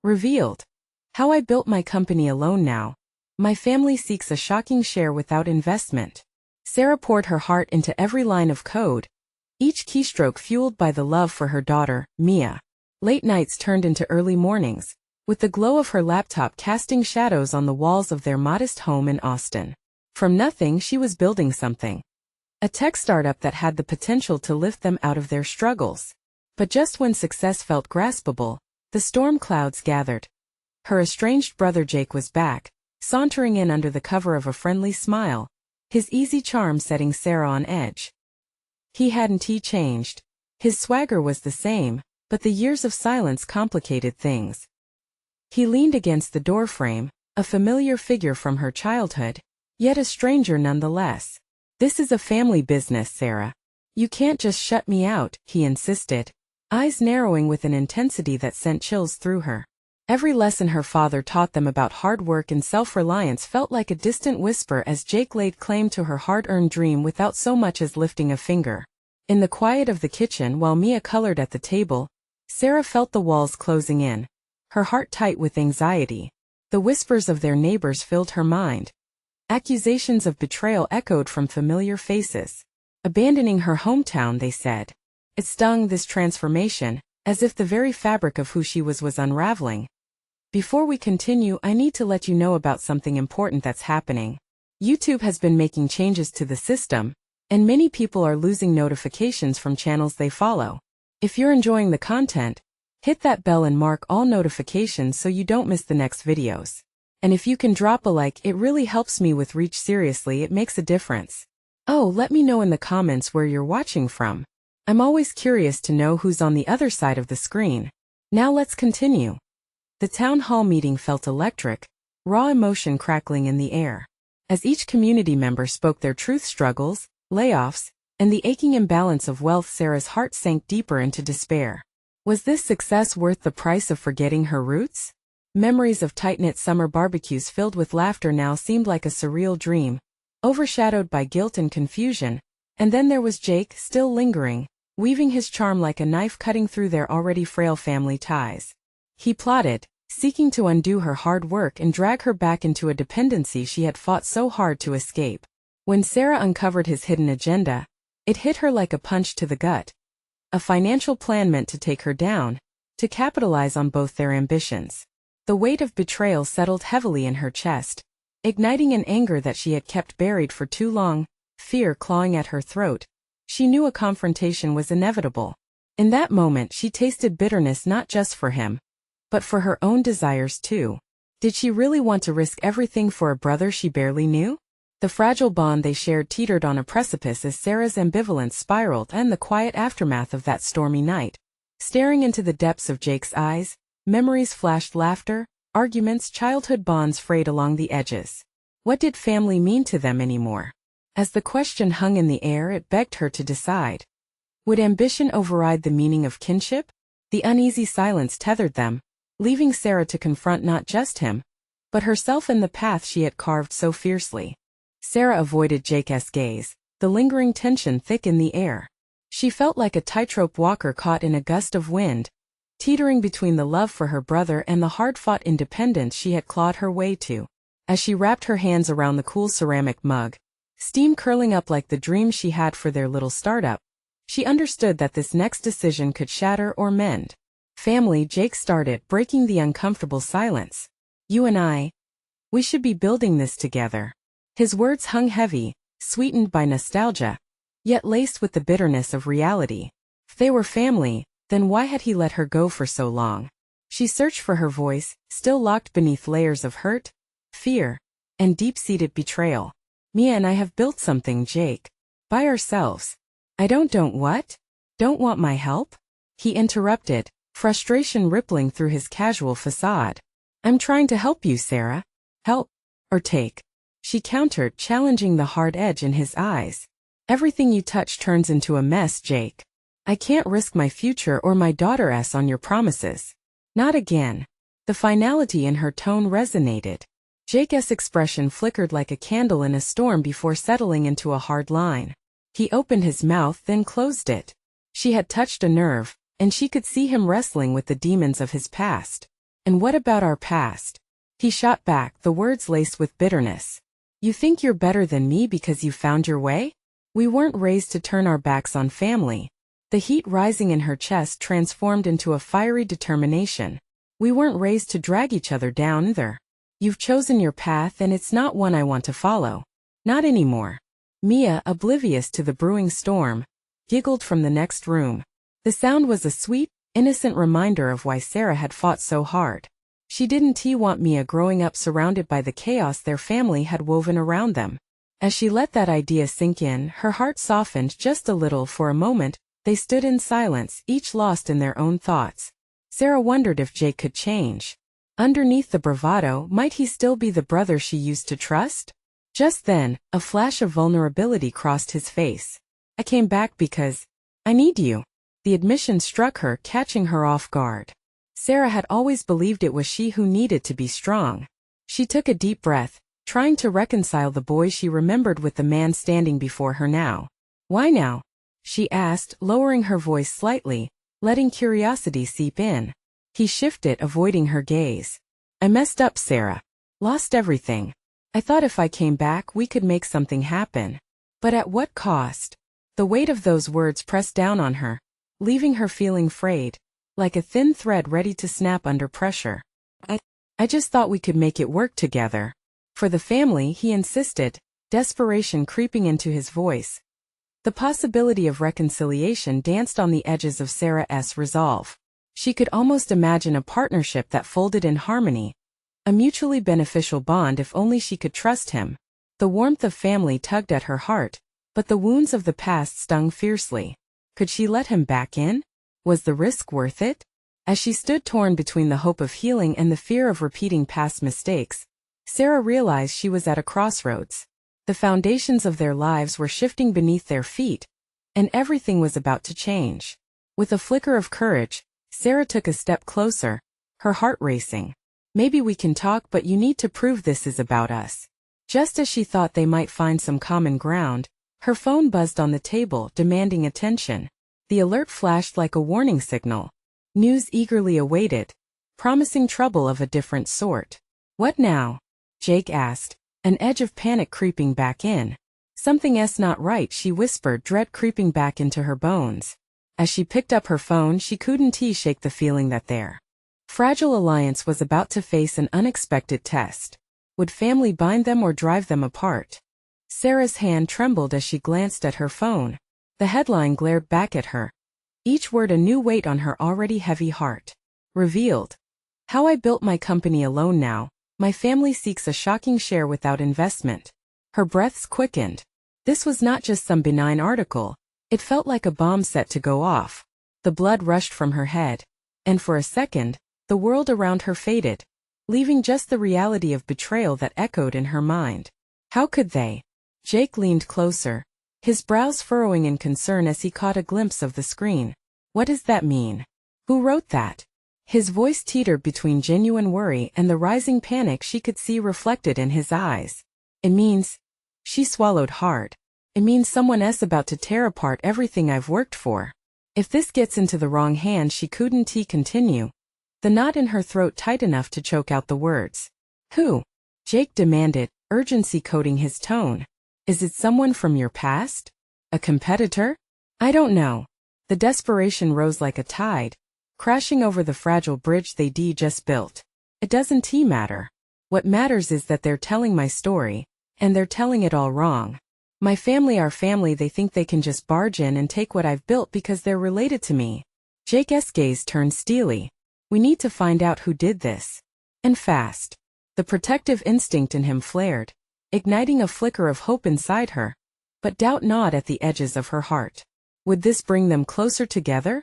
Revealed. How I built my company alone now. My family seeks a shocking share without investment. Sarah poured her heart into every line of code, each keystroke fueled by the love for her daughter, Mia. Late nights turned into early mornings, with the glow of her laptop casting shadows on the walls of their modest home in Austin. From nothing, she was building something. A tech startup that had the potential to lift them out of their struggles. But just when success felt graspable, the storm clouds gathered. Her estranged brother Jake was back, sauntering in under the cover of a friendly smile, his easy charm setting Sarah on edge. He changed. His swagger was the same, but the years of silence complicated things. He leaned against the doorframe, a familiar figure from her childhood, yet a stranger nonetheless. "This is a family business, Sarah. You can't just shut me out," he insisted, eyes narrowing with an intensity that sent chills through her. Every lesson her father taught them about hard work and self-reliance felt like a distant whisper as Jake laid claim to her hard-earned dream without so much as lifting a finger. In the quiet of the kitchen while Mia colored at the table, Sarah felt the walls closing in, her heart tight with anxiety. The whispers of their neighbors filled her mind. Accusations of betrayal echoed from familiar faces. Abandoning her hometown, they said. It stung, this transformation, as if the very fabric of who she was unraveling. Before we continue, I need to let you know about something important that's happening. YouTube has been making changes to the system, and many people are losing notifications from channels they follow. If you're enjoying the content, hit that bell and mark all notifications so you don't miss the next videos. And if you can drop a like, it really helps me with reach. Seriously, it makes a difference. Oh, let me know in the comments where you're watching from. I'm always curious to know who's on the other side of the screen. Now let's continue. The town hall meeting felt electric, raw emotion crackling in the air. As each community member spoke their truth struggles, layoffs, and the aching imbalance of wealth, Sarah's heart sank deeper into despair. Was this success worth the price of forgetting her roots? Memories of tight-knit summer barbecues filled with laughter now seemed like a surreal dream, overshadowed by guilt and confusion. And then there was Jake, still lingering, weaving his charm like a knife cutting through their already frail family ties. He plotted, seeking to undo her hard work and drag her back into a dependency she had fought so hard to escape. When Sarah uncovered his hidden agenda, it hit her like a punch to the gut. A financial plan meant to take her down, to capitalize on both their ambitions. The weight of betrayal settled heavily in her chest, igniting an anger that she had kept buried for too long, fear clawing at her throat. She knew a confrontation was inevitable. In that moment she tasted bitterness not just for him, but for her own desires too. Did she really want to risk everything for a brother she barely knew? The fragile bond they shared teetered on a precipice as Sarah's ambivalence spiraled, and the quiet aftermath of that stormy night. Staring into the depths of Jake's eyes, memories flashed, laughter, arguments, childhood bonds frayed along the edges. What did family mean to them anymore? As the question hung in the air, it begged her to decide. Would ambition override the meaning of kinship? The uneasy silence tethered them, leaving Sarah to confront not just him, but herself and the path she had carved so fiercely. Sarah avoided Jake's gaze, the lingering tension thick in the air. She felt like a tightrope walker caught in a gust of wind, teetering between the love for her brother and the hard-fought independence she had clawed her way to. As she wrapped her hands around the cool ceramic mug, steam curling up like the dream she had for their little startup, she understood that this next decision could shatter or mend. Family, Jake started, breaking the uncomfortable silence. You and we should be building this together. His words hung heavy, sweetened by nostalgia, yet laced with the bitterness of reality. If they were family, then why had he let her go for so long? She searched for her voice, still locked beneath layers of hurt, fear, and deep-seated betrayal. Mia and I have built something, Jake. By ourselves. I don't what? Don't want my help? He interrupted, frustration rippling through his casual facade. I'm trying to help you, Sarah. Help. Or take. She countered, challenging the hard edge in his eyes. Everything you touch turns into a mess, Jake. I can't risk my future or my daughter's on your promises. Not again. The finality in her tone resonated. Jake's expression flickered like a candle in a storm before settling into a hard line. He opened his mouth, then closed it. She had touched a nerve, and she could see him wrestling with the demons of his past. And what about our past? He shot back, the words laced with bitterness. You think you're better than me because you found your way? We weren't raised to turn our backs on family. The heat rising in her chest transformed into a fiery determination. We weren't raised to drag each other down either. You've chosen your path and it's not one I want to follow. Not anymore. Mia, oblivious to the brewing storm, giggled from the next room. The sound was a sweet, innocent reminder of why Sarah had fought so hard. She didn't want Mia growing up surrounded by the chaos their family had woven around them. As she let that idea sink in, her heart softened just a little. For a moment, they stood in silence, each lost in their own thoughts. Sarah wondered if Jake could change. Underneath the bravado, might he still be the brother she used to trust? Just then, a flash of vulnerability crossed his face. I came back because I need you. The admission struck her, catching her off guard. Sarah had always believed it was she who needed to be strong. She took a deep breath, trying to reconcile the boy she remembered with the man standing before her now. Why now? She asked, lowering her voice slightly, letting curiosity seep in. He shifted, avoiding her gaze. I messed up, Sarah. Lost everything. I thought if I came back we could make something happen. But at what cost? The weight of those words pressed down on her, leaving her feeling frayed, like a thin thread ready to snap under pressure. I just thought we could make it work together. For the family, he insisted, desperation creeping into his voice. The possibility of reconciliation danced on the edges of Sarah's resolve. She could almost imagine a partnership that folded in harmony, a mutually beneficial bond if only she could trust him. The warmth of family tugged at her heart, but the wounds of the past stung fiercely. Could she let him back in? Was the risk worth it? As she stood torn between the hope of healing and the fear of repeating past mistakes, Sarah realized she was at a crossroads. The foundations of their lives were shifting beneath their feet, and everything was about to change. With a flicker of courage, Sarah took a step closer, her heart racing. Maybe we can talk, but you need to prove this is about us. Just as she thought they might find some common ground, her phone buzzed on the table, demanding attention. The alert flashed like a warning signal. News eagerly awaited, promising trouble of a different sort. What now? Jake asked, an edge of panic creeping back in. Something's not right, she whispered, dread creeping back into her bones. As she picked up her phone, she couldn't shake the feeling that their fragile alliance was about to face an unexpected test. Would family bind them or drive them apart? Sarah's hand trembled as she glanced at her phone. The headline glared back at her, each word a new weight on her already heavy heart. Revealed. How I built my company alone now. My family seeks a shocking share without investment. Her breaths quickened. This was not just some benign article. It felt like a bomb set to go off. The blood rushed from her head. And for a second, the world around her faded, leaving just the reality of betrayal that echoed in her mind. How could they? Jake leaned closer, his brows furrowing in concern as he caught a glimpse of the screen. What does that mean? Who wrote that? His voice teetered between genuine worry and the rising panic she could see reflected in his eyes. It means, she swallowed hard. It means someone's about to tear apart everything I've worked for. If this gets into the wrong hands, she couldn't continue. The knot in her throat tight enough to choke out the words. Who? Jake demanded, urgency coating his tone. Is it someone from your past? A competitor? I don't know. The desperation rose like a tide, crashing over the fragile bridge they just built. It doesn't matter. What matters is that they're telling my story, and they're telling it all wrong. My family, our family, they think they can just barge in and take what I've built because they're related to me. Jake's gaze turned steely. We need to find out who did this. And fast. The protective instinct in him flared, igniting a flicker of hope inside her, but doubt gnawed at the edges of her heart. Would this bring them closer together?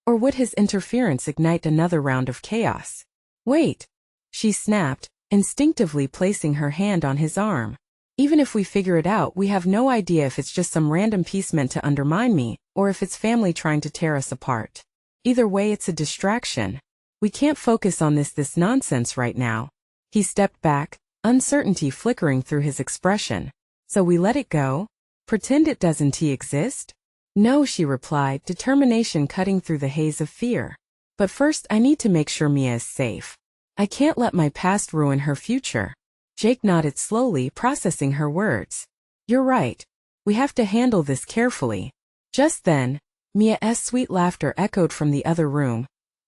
Or would his interference ignite another round of chaos? Wait, she snapped, instinctively placing her hand on his arm. Even if we figure it out, we have no idea if it's just some random piece meant to undermine me, or if it's family trying to tear us apart. Either way, it's a distraction. We can't focus on this nonsense right now. He stepped back, uncertainty flickering through his expression. So we let it go? Pretend it doesn't exist? No, she replied, determination cutting through the haze of fear. But first I need to make sure Mia is safe. I can't let my past ruin her future. Jake nodded slowly, processing her words. You're right. We have to handle this carefully. Just then, Mia's sweet laughter echoed from the other room,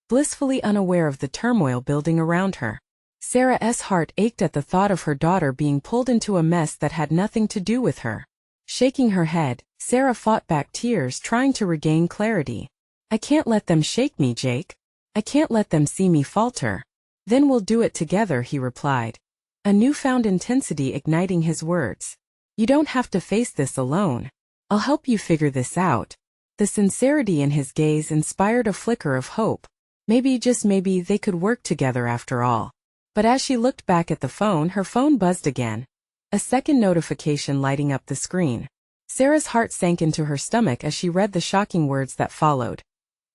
blissfully unaware of the turmoil building around her. Sarah's heart ached at the thought of her daughter being pulled into a mess that had nothing to do with her. Shaking her head, Sarah fought back tears, trying to regain clarity. I can't let them shake me, Jake. I can't let them see me falter. Then we'll do it together, he replied, a newfound intensity igniting his words. You don't have to face this alone. I'll help you figure this out. The sincerity in his gaze inspired a flicker of hope. Maybe, just maybe, they could work together after all. But as she looked back at the phone, her phone buzzed again. A second notification lighting up the screen. Sarah's heart sank into her stomach as she read the shocking words that followed.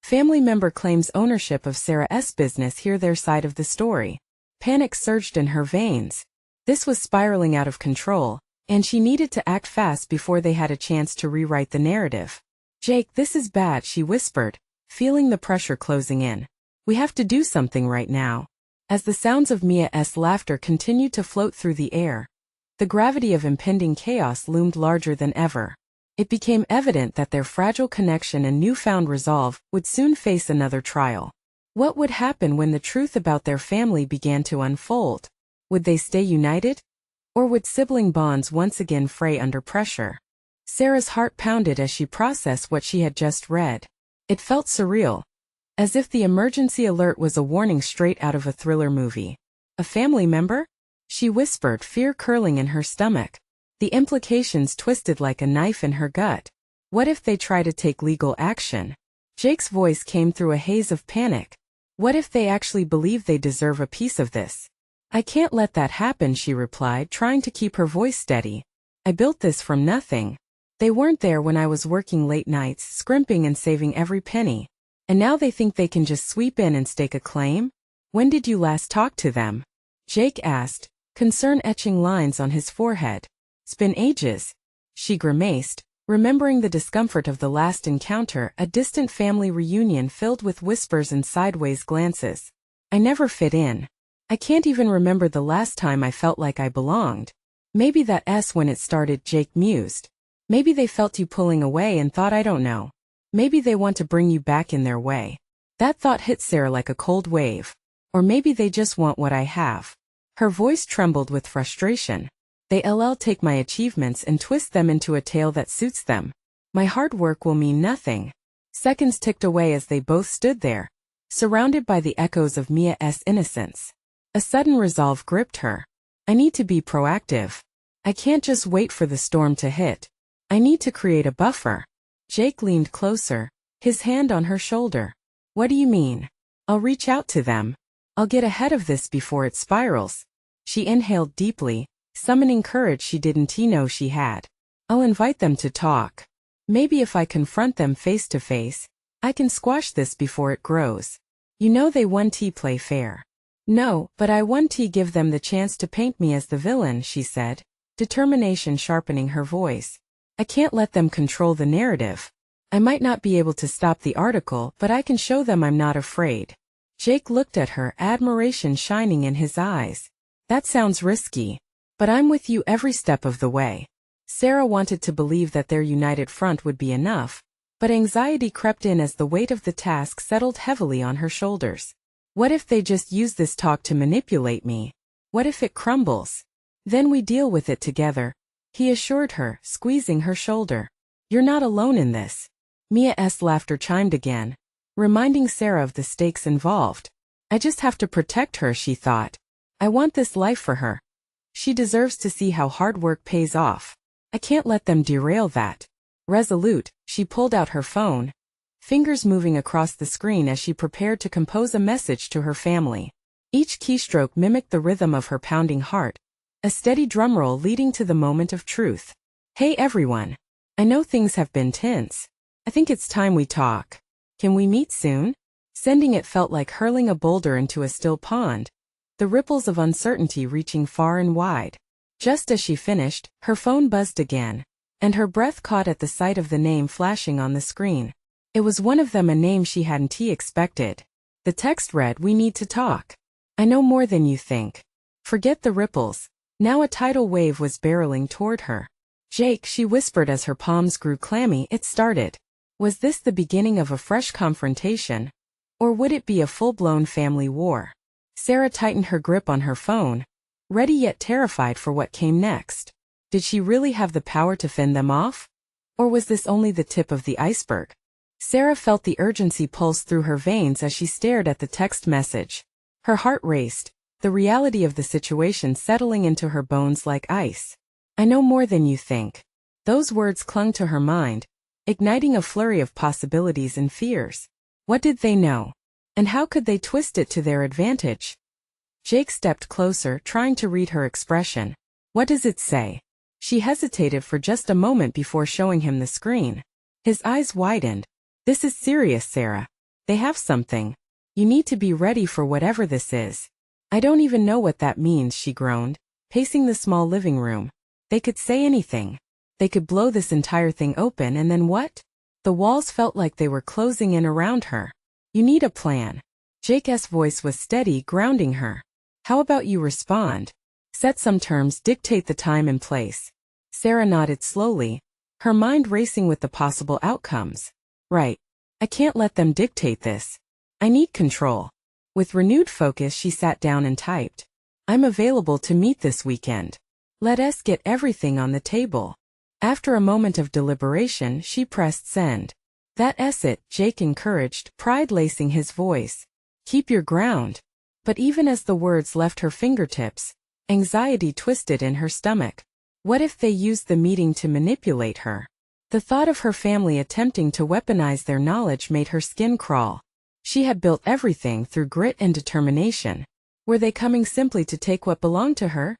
Family member claims ownership of Sarah's business. Hear their side of the story. Panic surged in her veins. This was spiraling out of control, and she needed to act fast before they had a chance to rewrite the narrative. Jake, this is bad, she whispered, feeling the pressure closing in. We have to do something right now. As the sounds of Mia's laughter continued to float through the air, the gravity of impending chaos loomed larger than ever. It became evident that their fragile connection and newfound resolve would soon face another trial. What would happen when the truth about their family began to unfold? Would they stay united? Or would sibling bonds once again fray under pressure? Sarah's heart pounded as she processed what she had just read. It felt surreal, as if the emergency alert was a warning straight out of a thriller movie. A family member? She whispered, fear curling in her stomach. The implications twisted like a knife in her gut. What if they try to take legal action? Jake's voice came through a haze of panic. What if they actually believe they deserve a piece of this? I can't let that happen, she replied, trying to keep her voice steady. I built this from nothing. They weren't there when I was working late nights, scrimping and saving every penny. And now they think they can just sweep in and stake a claim? When did you last talk to them? Jake asked, concern etching lines on his forehead. It's been ages. She grimaced, remembering the discomfort of the last encounter, a distant family reunion filled with whispers and sideways glances. I never fit in. I can't even remember the last time I felt like I belonged. Maybe that's when it started, Jake mused. Maybe they felt you pulling away and thought, I don't know. Maybe they want to bring you back in their way. That thought hit Sarah like a cold wave. Or maybe they just want what I have. Her voice trembled with frustration. They'll take my achievements and twist them into a tale that suits them. My hard work will mean nothing. Seconds ticked away as they both stood there, surrounded by the echoes of Mia's innocence. A sudden resolve gripped her. I need to be proactive. I can't just wait for the storm to hit. I need to create a buffer. Jake leaned closer, his hand on her shoulder. What do you mean? I'll reach out to them. I'll get ahead of this before it spirals. She inhaled deeply, summoning courage she didn't know she had. I'll invite them to talk. Maybe if I confront them face to face, I can squash this before it grows. You know they won't play fair. No, but I won't give them the chance to paint me as the villain, she said, determination sharpening her voice. I can't let them control the narrative. I might not be able to stop the article, but I can show them I'm not afraid. Jake looked at her, admiration shining in his eyes. That sounds risky. But I'm with you every step of the way. Sarah wanted to believe that their united front would be enough, but anxiety crept in as the weight of the task settled heavily on her shoulders. What if they just use this talk to manipulate me? What if it crumbles? Then we deal with it together, he assured her, squeezing her shoulder. You're not alone in this. Mia's laughter chimed again, reminding Sarah of the stakes involved. I just have to protect her, she thought. I want this life for her. She deserves to see how hard work pays off. I can't let them derail that. Resolute, she pulled out her phone, fingers moving across the screen as she prepared to compose a message to her family. Each keystroke mimicked the rhythm of her pounding heart, a steady drumroll leading to the moment of truth. Hey everyone. I know things have been tense. I think it's time we talk. Can we meet soon? Sending it felt like hurling a boulder into a still pond, the ripples of uncertainty reaching far and wide. Just as she finished, her phone buzzed again, and her breath caught at the sight of the name flashing on the screen. It was one of them, a name she hadn't expected. The text read, "We need to talk." I know more than you think. Forget the ripples. Now a tidal wave was barreling toward her. Jake, she whispered as her palms grew clammy. It started. Was this the beginning of a fresh confrontation? Or would it be a full-blown family war? Sarah tightened her grip on her phone, ready yet terrified for what came next. Did she really have the power to fend them off? Or was this only the tip of the iceberg? Sarah felt the urgency pulse through her veins as she stared at the text message. Her heart raced, the reality of the situation settling into her bones like ice. I know more than you think. Those words clung to her mind, igniting a flurry of possibilities and fears. What did they know? And how could they twist it to their advantage? Jake stepped closer, trying to read her expression. What does it say? She hesitated for just a moment before showing him the screen. His eyes widened. This is serious, Sarah. They have something. You need to be ready for whatever this is. I don't even know what that means, she groaned, pacing the small living room. They could say anything. They could blow this entire thing open, and then what? The walls felt like they were closing in around her. You need a plan. Jake's voice was steady, grounding her. How about you respond? Set some terms, dictate the time and place. Sarah nodded slowly, her mind racing with the possible outcomes. Right. I can't let them dictate this. I need control. With renewed focus, she sat down and typed. I'm available to meet this weekend. Let us get everything on the table. After a moment of deliberation, she pressed send. That's it, Jake encouraged, pride lacing his voice. Keep your ground. But even as the words left her fingertips, anxiety twisted in her stomach. What if they used the meeting to manipulate her? The thought of her family attempting to weaponize their knowledge made her skin crawl. She had built everything through grit and determination. Were they coming simply to take what belonged to her?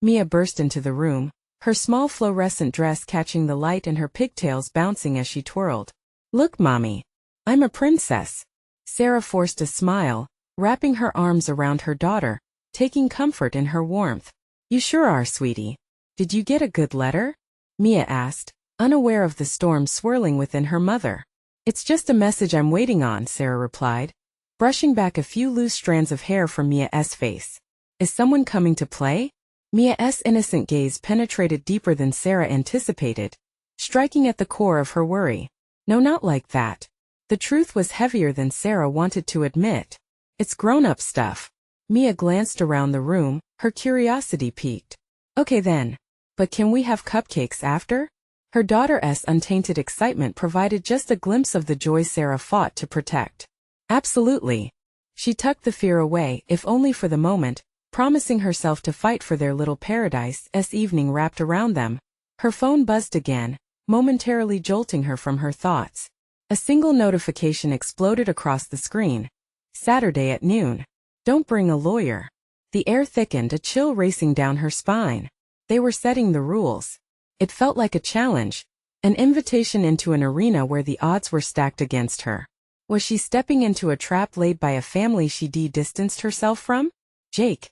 Mia burst into the room, her small fluorescent dress catching the light and her pigtails bouncing as she twirled. Look, Mommy. I'm a princess. Sarah forced a smile, wrapping her arms around her daughter, taking comfort in her warmth. You sure are, sweetie. Did you get a good letter? Mia asked, unaware of the storm swirling within her mother. It's just a message I'm waiting on, Sarah replied, brushing back a few loose strands of hair from Mia's face. Is someone coming to play? Mia's innocent gaze penetrated deeper than Sarah anticipated, striking at the core of her worry. No, not like that. The truth was heavier than Sarah wanted to admit. It's grown-up stuff. Mia glanced around the room, her curiosity piqued. Okay then. But can we have cupcakes after? Her daughter's untainted excitement provided just a glimpse of the joy Sarah fought to protect. Absolutely. She tucked the fear away, if only for the moment, promising herself to fight for their little paradise as evening wrapped around them. Her phone buzzed again, momentarily jolting her from her thoughts. A single notification exploded across the screen. Saturday at noon. Don't bring a lawyer. The air thickened, a chill racing down her spine. They were setting the rules. It felt like a challenge, an invitation into an arena where the odds were stacked against her. Was she stepping into a trap laid by a family she distanced herself from? Jake.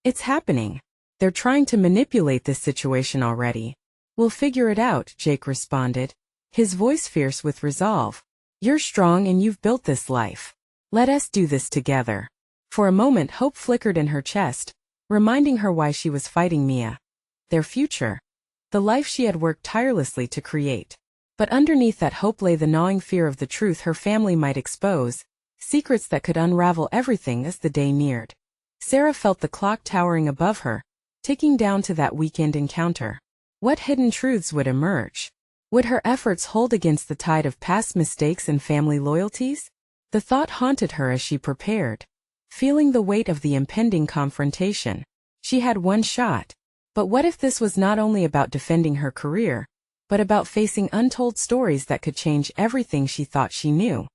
It's happening. They're trying to manipulate this situation already. We'll figure it out, Jake responded, his voice fierce with resolve. You're strong and you've built this life. Let us do this together. For a moment, hope flickered in her chest, reminding her why she was fighting Mia. Their future. The life she had worked tirelessly to create. But underneath that hope lay the gnawing fear of the truth her family might expose, secrets that could unravel everything as the day neared. Sarah felt the clock towering above her, ticking down to that weekend encounter. What hidden truths would emerge? Would her efforts hold against the tide of past mistakes and family loyalties? The thought haunted her as she prepared. Feeling the weight of the impending confrontation. She had one shot. But what if this was not only about defending her career, but about facing untold stories that could change everything she thought she knew?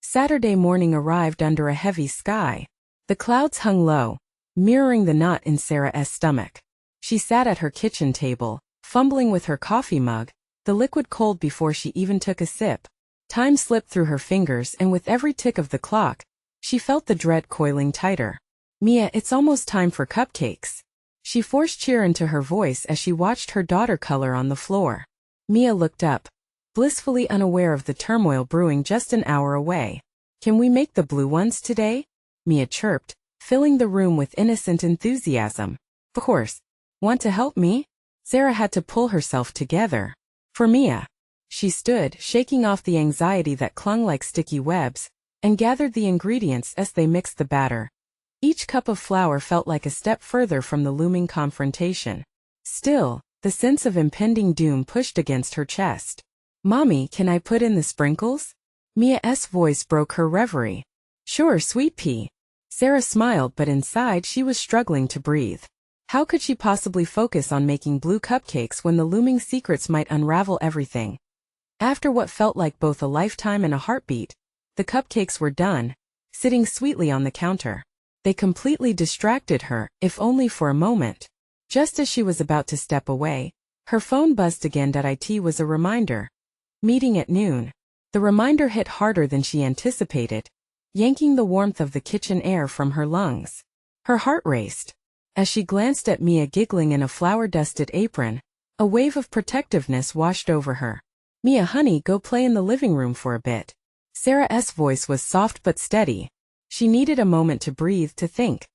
Saturday morning arrived under a heavy sky. The clouds hung low, mirroring the knot in Sarah's stomach. She sat at her kitchen table, fumbling with her coffee mug, the liquid cold before she even took a sip. Time slipped through her fingers, and with every tick of the clock, she felt the dread coiling tighter. Mia, it's almost time for cupcakes. She forced cheer into her voice as she watched her daughter color on the floor. Mia looked up, blissfully unaware of the turmoil brewing just an hour away. Can we make the blue ones today? Mia chirped, filling the room with innocent enthusiasm. Of course. Want to help me? Sarah had to pull herself together. For Mia. She stood, shaking off the anxiety that clung like sticky webs, and gathered the ingredients as they mixed the batter. Each cup of flour felt like a step further from the looming confrontation. Still, the sense of impending doom pushed against her chest. Mommy, can I put in the sprinkles? Mia's voice broke her reverie. Sure, sweet pea. Sarah smiled, but inside she was struggling to breathe. How could she possibly focus on making blue cupcakes when the looming secrets might unravel everything? After what felt like both a lifetime and a heartbeat, the cupcakes were done, sitting sweetly on the counter. They completely distracted her, if only for a moment. Just as she was about to step away, her phone buzzed again. It was a reminder. Meeting at noon. The reminder hit harder than she anticipated, yanking the warmth of the kitchen air from her lungs. Her heart raced. As she glanced at Mia giggling in a flour-dusted apron, a wave of protectiveness washed over her. Mia, honey, go play in the living room for a bit. Sarah's voice was soft but steady. She needed a moment to breathe, to think.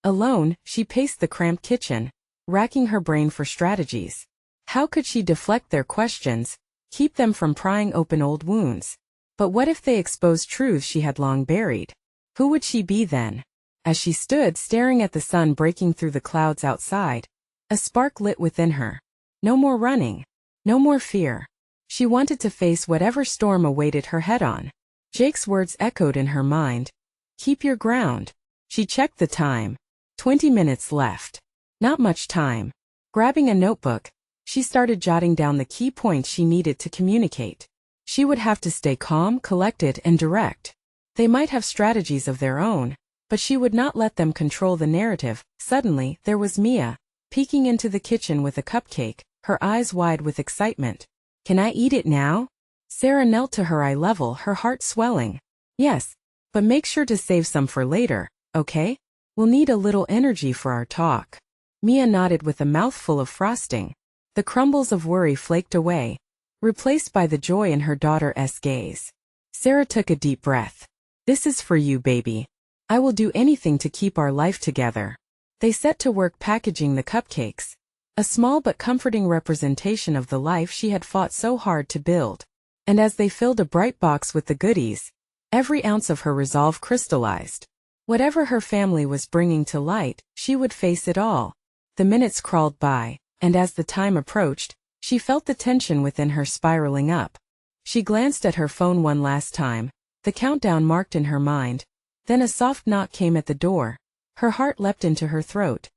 Alone, she paced the cramped kitchen, racking her brain for strategies. How could she deflect their questions, keep them from prying open old wounds? But what if they exposed truths she had long buried? Who would she be then? As she stood staring at the sun breaking through the clouds outside, a spark lit within her. No more running. No more fear. She wanted to face whatever storm awaited her head-on. Jake's words echoed in her mind. Keep your ground. She checked the time. 20 minutes left. Not much time. Grabbing a notebook, she started jotting down the key points she needed to communicate. She would have to stay calm, collected, and direct. They might have strategies of their own, but she would not let them control the narrative. Suddenly, there was Mia, peeking into the kitchen with a cupcake, her eyes wide with excitement. Can I eat it now? Sarah knelt to her eye level, her heart swelling. Yes, but make sure to save some for later, okay? We'll need a little energy for our talk. Mia nodded with a mouthful of frosting. The crumbles of worry flaked away, replaced by the joy in her daughter's gaze. Sarah took a deep breath. This is for you, baby. I will do anything to keep our life together. They set to work packaging the cupcakes, a small but comforting representation of the life she had fought so hard to build. And as they filled a bright box with the goodies, every ounce of her resolve crystallized. Whatever her family was bringing to light, she would face it all. The minutes crawled by, and as the time approached, she felt the tension within her spiraling up. She glanced at her phone one last time, the countdown marked in her mind. Then a soft knock came at the door. Her heart leapt into her throat.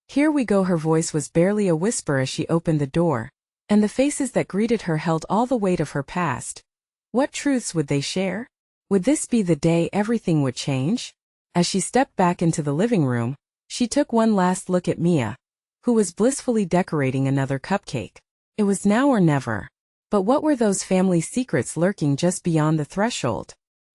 Here we go. Her voice was barely a whisper as she opened the door, and the faces that greeted her held all the weight of her past. What truths would they share? Would this be the day everything would change? As she stepped back into the living room, she took one last look at Mia, who was blissfully decorating another cupcake. It was now or never. But what were those family secrets lurking just beyond the threshold?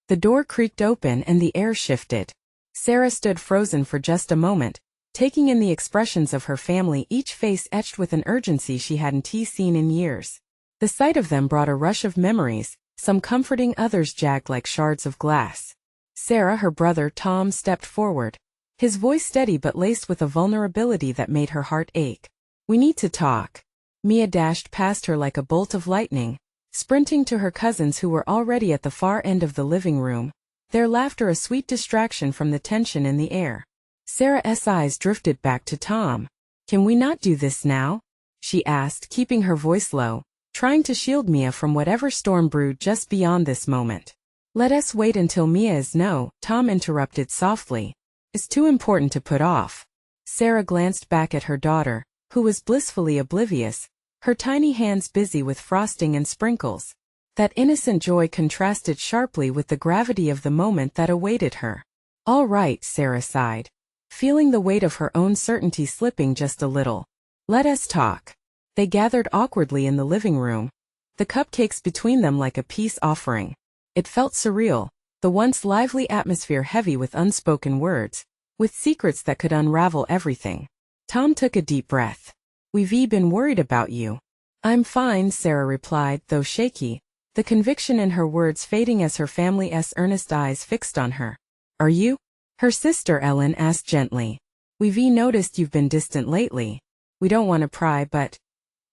The door creaked open and the air shifted. Sarah stood frozen for just a moment, taking in the expressions of her family, each face etched with an urgency she hadn't seen in years. The sight of them brought a rush of memories, some comforting, others jagged like shards of glass. Sarah, her brother Tom, stepped forward, his voice steady but laced with a vulnerability that made her heart ache. We need to talk. Mia dashed past her like a bolt of lightning, sprinting to her cousins who were already at the far end of the living room, their laughter a sweet distraction from the tension in the air. Sarah's eyes drifted back to Tom. Can we not do this now? She asked, keeping her voice low, trying to shield Mia from whatever storm brewed just beyond this moment. Let us wait until Mia is no, Tom interrupted softly. It's too important to put off. Sarah glanced back at her daughter, who was blissfully oblivious, her tiny hands busy with frosting and sprinkles. That innocent joy contrasted sharply with the gravity of the moment that awaited her. All right, Sarah sighed, feeling the weight of her own certainty slipping just a little. Let us talk. They gathered awkwardly in the living room, the cupcakes between them like a peace offering. It felt surreal, the once lively atmosphere heavy with unspoken words, with secrets that could unravel everything. Tom took a deep breath. We've been worried about you. I'm fine, Sarah replied, though shaky, the conviction in her words fading as her family's earnest eyes fixed on her. Are you? Her sister Ellen asked gently. We've noticed you've been distant lately. We don't want to pry, but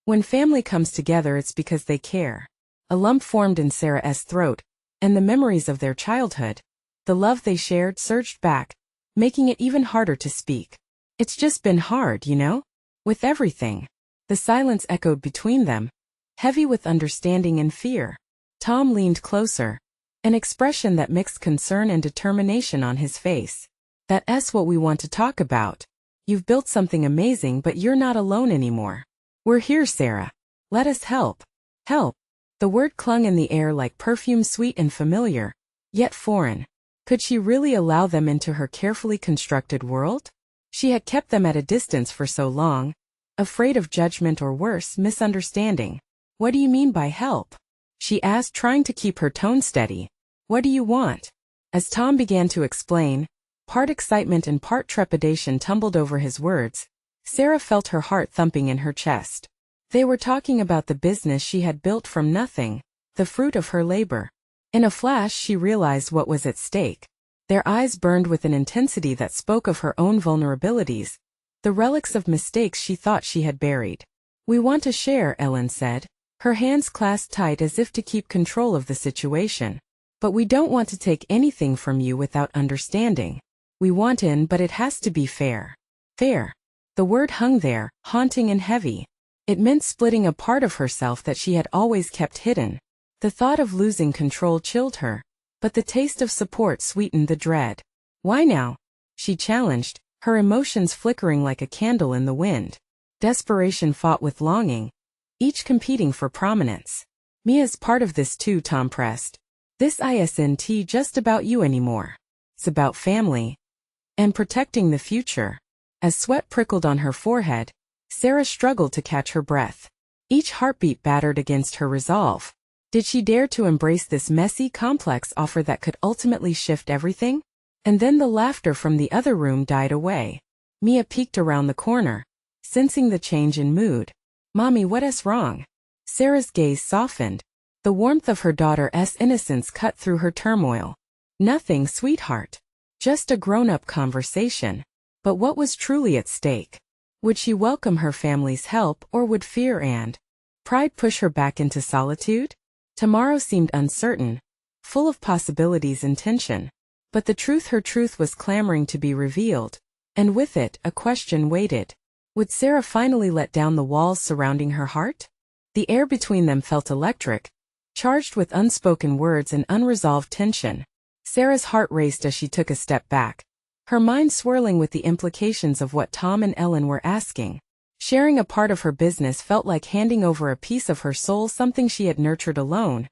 when family comes together it's because they care. A lump formed in Sarah's throat, and the memories of their childhood, the love they shared, surged back, making it even harder to speak. It's just been hard, you know? With everything. The silence echoed between them, heavy with understanding and fear. Tom leaned closer, an expression that mixed concern and determination on his face. That's what we want to talk about. You've built something amazing, but you're not alone anymore. We're here, Sarah. Let us help. Help. The word clung in the air like perfume, sweet and familiar, yet foreign. Could she really allow them into her carefully constructed world? She had kept them at a distance for so long, afraid of judgment or worse, misunderstanding. What do you mean by help? She asked, trying to keep her tone steady. What do you want? As Tom began to explain, part excitement and part trepidation tumbled over his words. Sarah felt her heart thumping in her chest. They were talking about the business she had built from nothing, the fruit of her labor. In a flash she realized what was at stake. Their eyes burned with an intensity that spoke of her own vulnerabilities, the relics of mistakes she thought she had buried. We want to share, Ellen said, her hands clasped tight as if to keep control of the situation. But we don't want to take anything from you without understanding. We want in, but it has to be fair. Fair. The word hung there, haunting and heavy. It meant splitting a part of herself that she had always kept hidden. The thought of losing control chilled her, but the taste of support sweetened the dread. Why now? She challenged, her emotions flickering like a candle in the wind. Desperation fought with longing, each competing for prominence. Mia's part of this too, Tom pressed. This isn't just about you anymore. It's about family. And protecting the future. As sweat prickled on her forehead, Sarah struggled to catch her breath. Each heartbeat battered against her resolve. Did she dare to embrace this messy, complex offer that could ultimately shift everything? And then the laughter from the other room died away. Mia peeked around the corner, sensing the change in mood. Mommy, what's wrong? Sarah's gaze softened. The warmth of her daughter's innocence cut through her turmoil. Nothing, sweetheart. Just a grown-up conversation. But what was truly at stake? Would she welcome her family's help, or would fear and pride push her back into solitude? Tomorrow seemed uncertain, full of possibilities and tension. But her truth was clamoring to be revealed, and with it, a question waited. Would Sarah finally let down the walls surrounding her heart? The air between them felt electric, charged with unspoken words and unresolved tension. Sarah's heart raced as she took a step back, her mind swirling with the implications of what Tom and Ellen were asking. Sharing a part of her business felt like handing over a piece of her soul, something she had nurtured alone,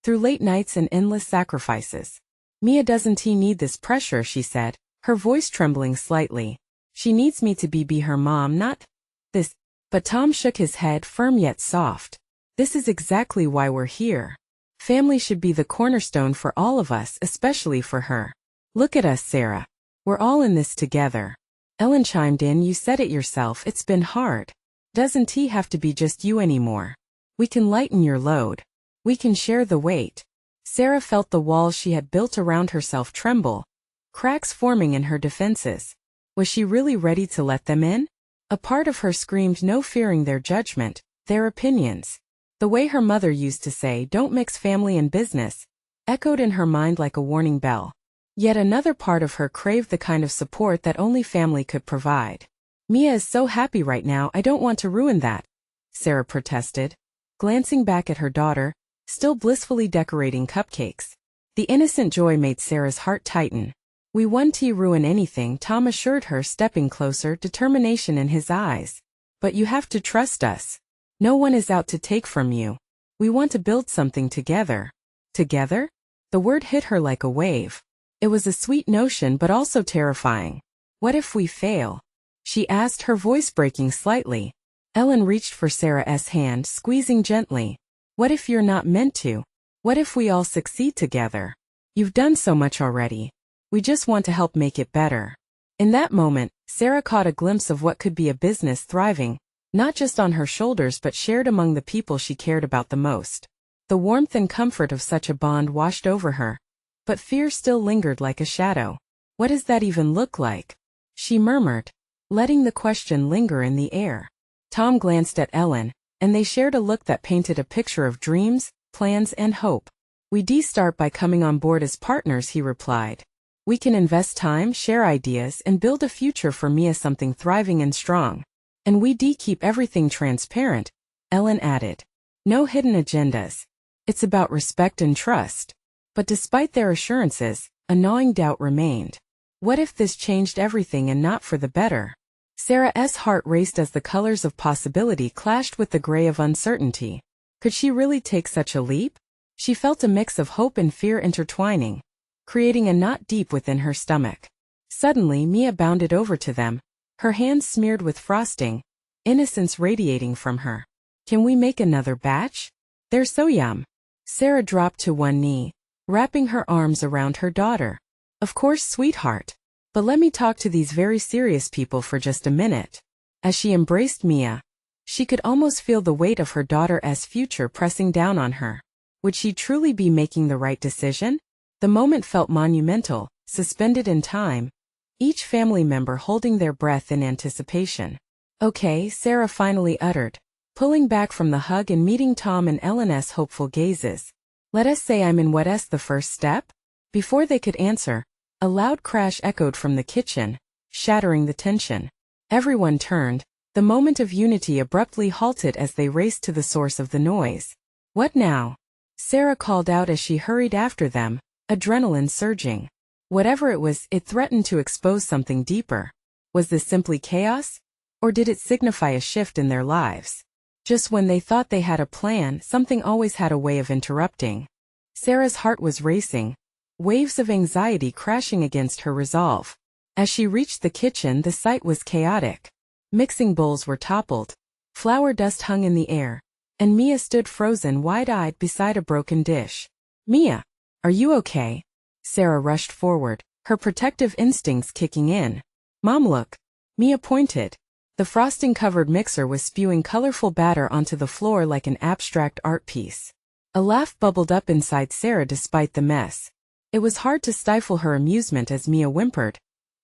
through late nights and endless sacrifices. Mia doesn't need this pressure, she said, her voice trembling slightly. She needs me to be her mom, not this. But Tom shook his head, firm yet soft. This is exactly why we're here. Family should be the cornerstone for all of us, especially for her. Look at us, Sarah. We're all in this together. Ellen chimed in, you said it yourself, it's been hard. Doesn't have to be just you anymore. We can lighten your load. We can share the weight. Sarah felt the walls she had built around herself tremble, cracks forming in her defenses. Was she really ready to let them in? A part of her screamed no, fearing their judgment, their opinions. The way her mother used to say, don't mix family and business, echoed in her mind like a warning bell. Yet another part of her craved the kind of support that only family could provide. Mia is so happy right now, I don't want to ruin that, Sarah protested, glancing back at her daughter, still blissfully decorating cupcakes. The innocent joy made Sarah's heart tighten. We won't ruin anything, Tom assured her, stepping closer, determination in his eyes. But you have to trust us. No one is out to take from you. We want to build something together. Together? The word hit her like a wave. It was a sweet notion but also terrifying. What if we fail? She asked, her voice breaking slightly. Ellen reached for Sarah's hand, squeezing gently. What if you're not meant to? What if we all succeed together? You've done so much already. We just want to help make it better. In that moment, Sarah caught a glimpse of what could be a business thriving, not just on her shoulders but shared among the people she cared about the most. The warmth and comfort of such a bond washed over her. But fear still lingered like a shadow. What does that even look like? She murmured, letting the question linger in the air. Tom glanced at Ellen, and they shared a look that painted a picture of dreams, plans, and hope. "We start by coming on board as partners," he replied. "We can invest time, share ideas, and build a future for Mia, something thriving and strong. And we keep everything transparent," Ellen added. "No hidden agendas. It's about respect and trust." But despite their assurances, a gnawing doubt remained. What if this changed everything and not for the better? Sarah's heart raced as the colors of possibility clashed with the gray of uncertainty. Could she really take such a leap? She felt a mix of hope and fear intertwining, creating a knot deep within her stomach. Suddenly, Mia bounded over to them, her hands smeared with frosting, innocence radiating from her. "Can we make another batch? They're so yum." Sarah dropped to one knee, wrapping her arms around her daughter. "Of course, sweetheart. But let me talk to these very serious people for just a minute." As she embraced Mia, she could almost feel the weight of her daughter's future pressing down on her. Would she truly be making the right decision? The moment felt monumental, suspended in time, each family member holding their breath in anticipation. "Okay," Sarah finally uttered, pulling back from the hug and meeting Tom and Ellen's hopeful gazes. "Let us say I'm in what's the first step?" Before they could answer, a loud crash echoed from the kitchen, shattering the tension. Everyone turned, the moment of unity abruptly halted as they raced to the source of the noise. "What now?" Sarah called out as she hurried after them, adrenaline surging. Whatever it was, it threatened to expose something deeper. Was this simply chaos? Or did it signify a shift in their lives? Just when they thought they had a plan, something always had a way of interrupting. Sarah's heart was racing, waves of anxiety crashing against her resolve. As she reached the kitchen, the sight was chaotic. Mixing bowls were toppled, flour dust hung in the air, and Mia stood frozen, wide-eyed beside a broken dish. "Mia, are you okay?" Sarah rushed forward, her protective instincts kicking in. "Mom, look." Mia pointed. The frosting-covered mixer was spewing colorful batter onto the floor like an abstract art piece. A laugh bubbled up inside Sarah despite the mess. It was hard to stifle her amusement as Mia whimpered,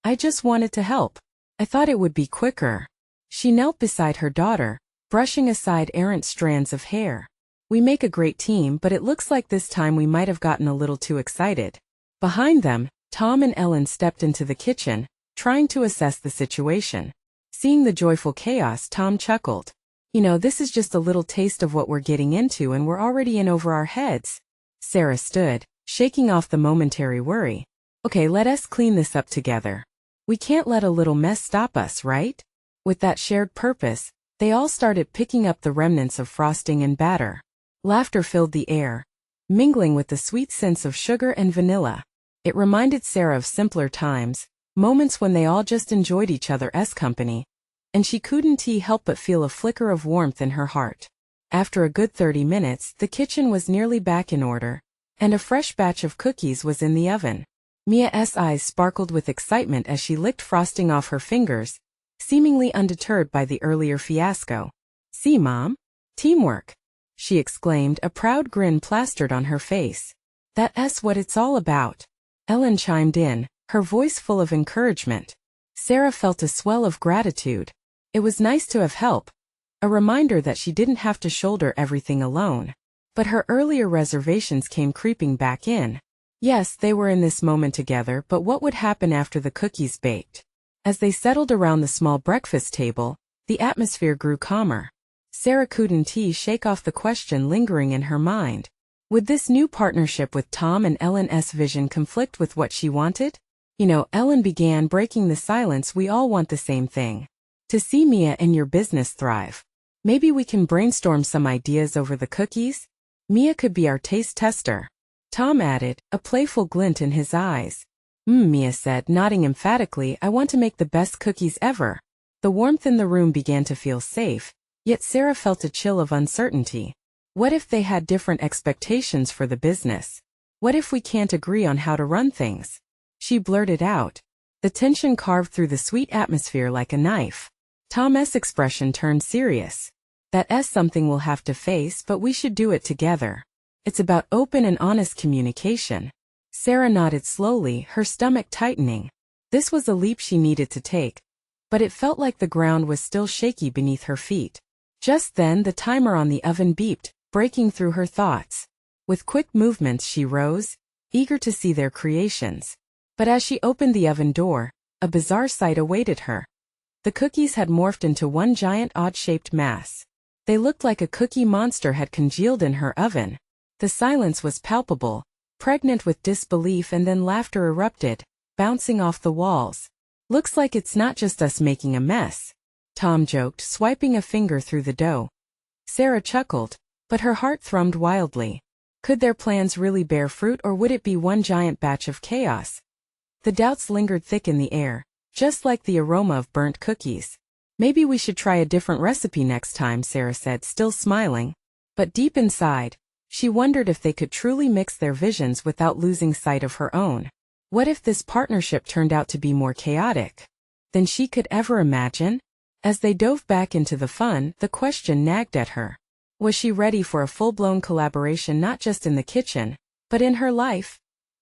"I just wanted to help. I thought it would be quicker." She knelt beside her daughter, brushing aside errant strands of hair. "We make a great team, but it looks like this time we might have gotten a little too excited." Behind them, Tom and Ellen stepped into the kitchen, trying to assess the situation. Seeing the joyful chaos, Tom chuckled. This is just a little taste of what we're getting into, and we're already in over our heads." Sarah stood, shaking off the momentary worry. "Okay, let us clean this up together. We can't let a little mess stop us, right?" With that shared purpose, they all started picking up the remnants of frosting and batter. Laughter filled the air, mingling with the sweet scents of sugar and vanilla. It reminded Sarah of simpler times, moments when they all just enjoyed each other's company, and she couldn't help but feel a flicker of warmth in her heart. After a good 30 minutes, the kitchen was nearly back in order, and a fresh batch of cookies was in the oven. Mia's eyes sparkled with excitement as she licked frosting off her fingers, seemingly undeterred by the earlier fiasco. "See, Mom? Teamwork," she exclaimed, a proud grin plastered on her face. "That's what it's all about." Ellen chimed in, her voice full of encouragement. Sarah felt a swell of gratitude. It was nice to have help, a reminder that she didn't have to shoulder everything alone. But her earlier reservations came creeping back in. Yes, they were in this moment together, but what would happen after the cookies baked? As they settled around the small breakfast table, the atmosphere grew calmer. Sarah couldn't shake off the question lingering in her mind. Would this new partnership with Tom and Ellen's vision conflict with what she wanted? Ellen began, breaking the silence. "We all want the same thing. To see Mia and your business thrive. Maybe we can brainstorm some ideas over the cookies? Mia could be our taste tester." Tom added, a playful glint in his eyes. Mia said, nodding emphatically. "I want to make the best cookies ever." The warmth in the room began to feel safe, yet Sarah felt a chill of uncertainty. What if they had different expectations for the business? What if we can't agree on how to run things? She blurted out. The tension carved through the sweet atmosphere like a knife. Tom's expression turned serious. "That's something we'll have to face, but we should do it together. It's about open and honest communication." Sarah nodded slowly, her stomach tightening. This was a leap she needed to take, but it felt like the ground was still shaky beneath her feet. Just then the timer on the oven beeped, breaking through her thoughts. With quick movements she rose, eager to see their creations. But as she opened the oven door, a bizarre sight awaited her. The cookies had morphed into one giant odd-shaped mass. They looked like a cookie monster had congealed in her oven. The silence was palpable, pregnant with disbelief, and then laughter erupted, bouncing off the walls. "Looks like it's not just us making a mess," Tom joked, swiping a finger through the dough. Sarah chuckled, but her heart thrummed wildly. Could their plans really bear fruit, or would it be one giant batch of chaos? The doubts lingered thick in the air, just like the aroma of burnt cookies. "Maybe we should try a different recipe next time," Sarah said, still smiling. But deep inside, she wondered if they could truly mix their visions without losing sight of her own. What if this partnership turned out to be more chaotic than she could ever imagine? As they dove back into the fun, the question nagged at her. Was she ready for a full-blown collaboration, not just in the kitchen, but in her life?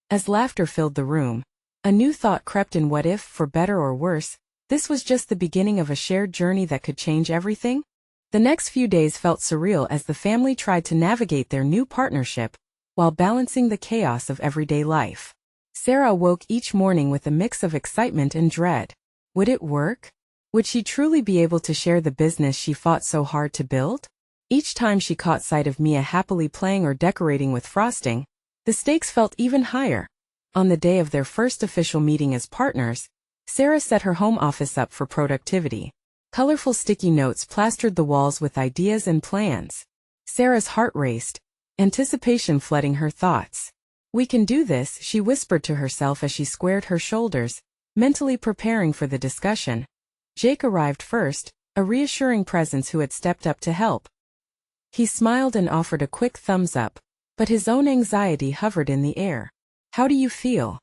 As laughter filled the room, a new thought crept in. What if, for better or worse, this was just the beginning of a shared journey that could change everything? The next few days felt surreal as the family tried to navigate their new partnership while balancing the chaos of everyday life. Sarah awoke each morning with a mix of excitement and dread. Would it work? Would she truly be able to share the business she fought so hard to build? Each time she caught sight of Mia happily playing or decorating with frosting, the stakes felt even higher. On the day of their first official meeting as partners, Sarah set her home office up for productivity. Colorful sticky notes plastered the walls with ideas and plans. Sarah's heart raced, anticipation flooding her thoughts. "We can do this," she whispered to herself as she squared her shoulders, mentally preparing for the discussion. Jake arrived first, a reassuring presence who had stepped up to help. He smiled and offered a quick thumbs up, but his own anxiety hovered in the air. "How do you feel?"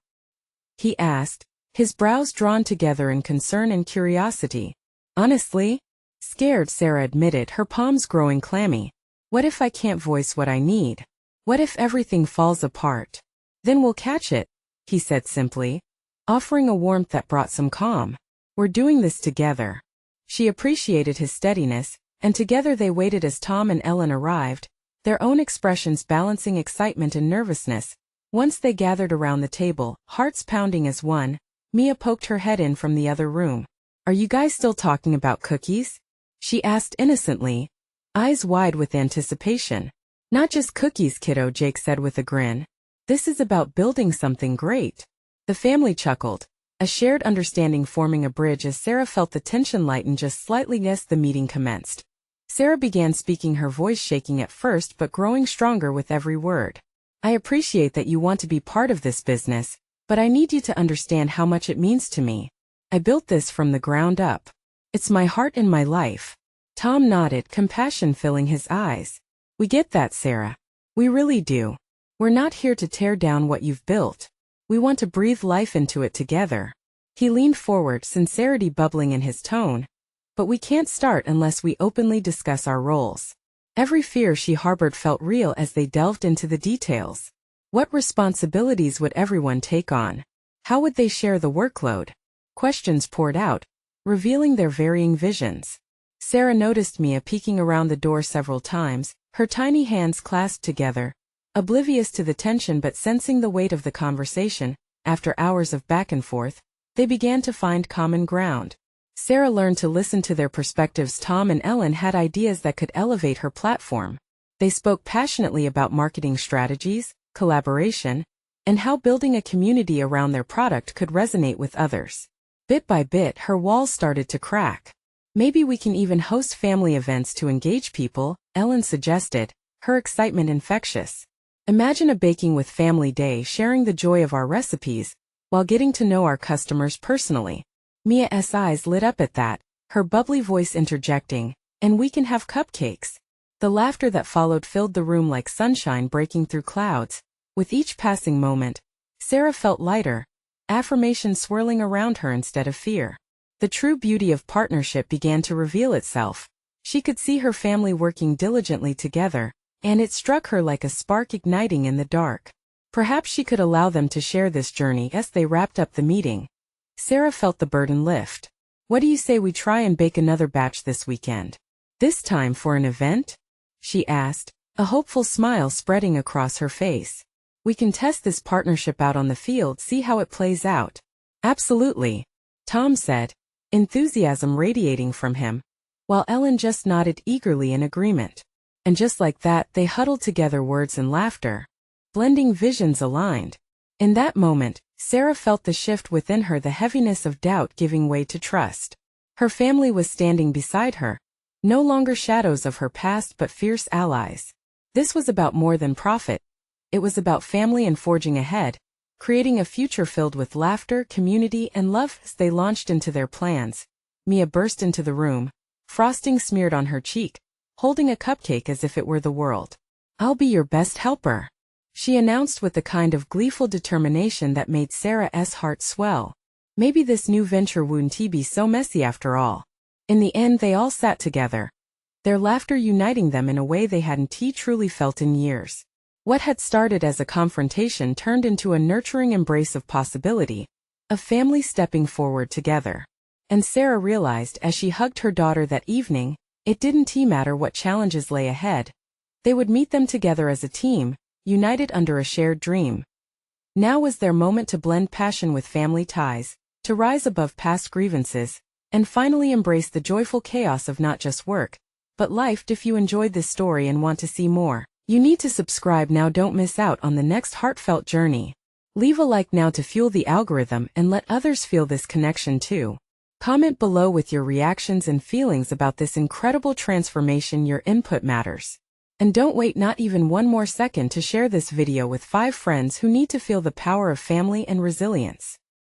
he asked, his brows drawn together in concern and curiosity. "Honestly, scared," Sarah admitted, her palms growing clammy. "What if I can't voice what I need? What if everything falls apart?" "Then we'll catch it," he said simply, offering a warmth that brought some calm. "We're doing this together." She appreciated his steadiness, and together they waited as Tom and Ellen arrived, their own expressions balancing excitement and nervousness. Once they gathered around the table, hearts pounding as one, Mia poked her head in from the other room. "Are you guys still talking about cookies?" she asked innocently, eyes wide with anticipation. "Not just cookies, kiddo," Jake said with a grin. "This is about building something great." The family chuckled, a shared understanding forming a bridge as Sarah felt the tension lighten just slightly as the meeting commenced. Sarah began speaking, her voice shaking at first but growing stronger with every word. "I appreciate that you want to be part of this business, but I need you to understand how much it means to me. I built this from the ground up. It's my heart and my life." Tom nodded, compassion filling his eyes. "We get that, Sarah. We really do. We're not here to tear down what you've built. We want to breathe life into it together." He leaned forward, sincerity bubbling in his tone. "But we can't start unless we openly discuss our roles." Every fear she harbored felt real as they delved into the details. What responsibilities would everyone take on? How would they share the workload? Questions poured out, revealing their varying visions. Sarah noticed Mia peeking around the door several times, her tiny hands clasped together, oblivious to the tension but sensing the weight of the conversation. After hours of back and forth, they began to find common ground. Sarah learned to listen to their perspectives. Tom and Ellen had ideas that could elevate her platform. They spoke passionately about marketing strategies, collaboration, and how building a community around their product could resonate with others. Bit by bit, her walls started to crack. "Maybe we can even host family events to engage people," Ellen suggested, her excitement infectious. "Imagine a baking with family day, sharing the joy of our recipes, while getting to know our customers personally." Mia's eyes lit up at that, her bubbly voice interjecting, "And we can have cupcakes." The laughter that followed filled the room like sunshine breaking through clouds. With each passing moment, Sarah felt lighter, affirmation swirling around her instead of fear. The true beauty of partnership began to reveal itself. She could see her family working diligently together, and it struck her like a spark igniting in the dark. Perhaps she could allow them to share this journey as they wrapped up the meeting. Sarah felt the burden lift. What do you say we try and bake another batch this weekend? This time for an event? She asked, a hopeful smile spreading across her face. We can test this partnership out on the field, see how it plays out. Absolutely, Tom said, enthusiasm radiating from him, while Ellen just nodded eagerly in agreement. And just like that, they huddled together, words and laughter. Blending visions aligned. In that moment, Sarah felt the shift within her, the heaviness of doubt giving way to trust. Her family was standing beside her, no longer shadows of her past but fierce allies. This was about more than profit. It was about family and forging ahead, creating a future filled with laughter, community, and love. As they launched into their plans, Mia burst into the room, frosting smeared on her cheek, holding a cupcake as if it were the world. I'll be your best helper, she announced with the kind of gleeful determination that made Sarah's heart swell. Maybe this new venture wouldn't be so messy after all. In the end, they all sat together, their laughter uniting them in a way they hadn't truly felt in years. What had started as a confrontation turned into a nurturing embrace of possibility, a family stepping forward together. And Sarah realized as she hugged her daughter that evening, it didn't matter what challenges lay ahead. They would meet them together as a team, united under a shared dream. Now was their moment to blend passion with family ties, to rise above past grievances, and finally embrace the joyful chaos of not just work, but life. If you enjoyed this story and want to see more, you need to subscribe now. Don't miss out on the next heartfelt journey. Leave a like now to fuel the algorithm and let others feel this connection too. Comment below with your reactions and feelings about this incredible transformation. Your input matters. And don't wait not even one more second to share this video with 5 friends who need to feel the power of family and resilience.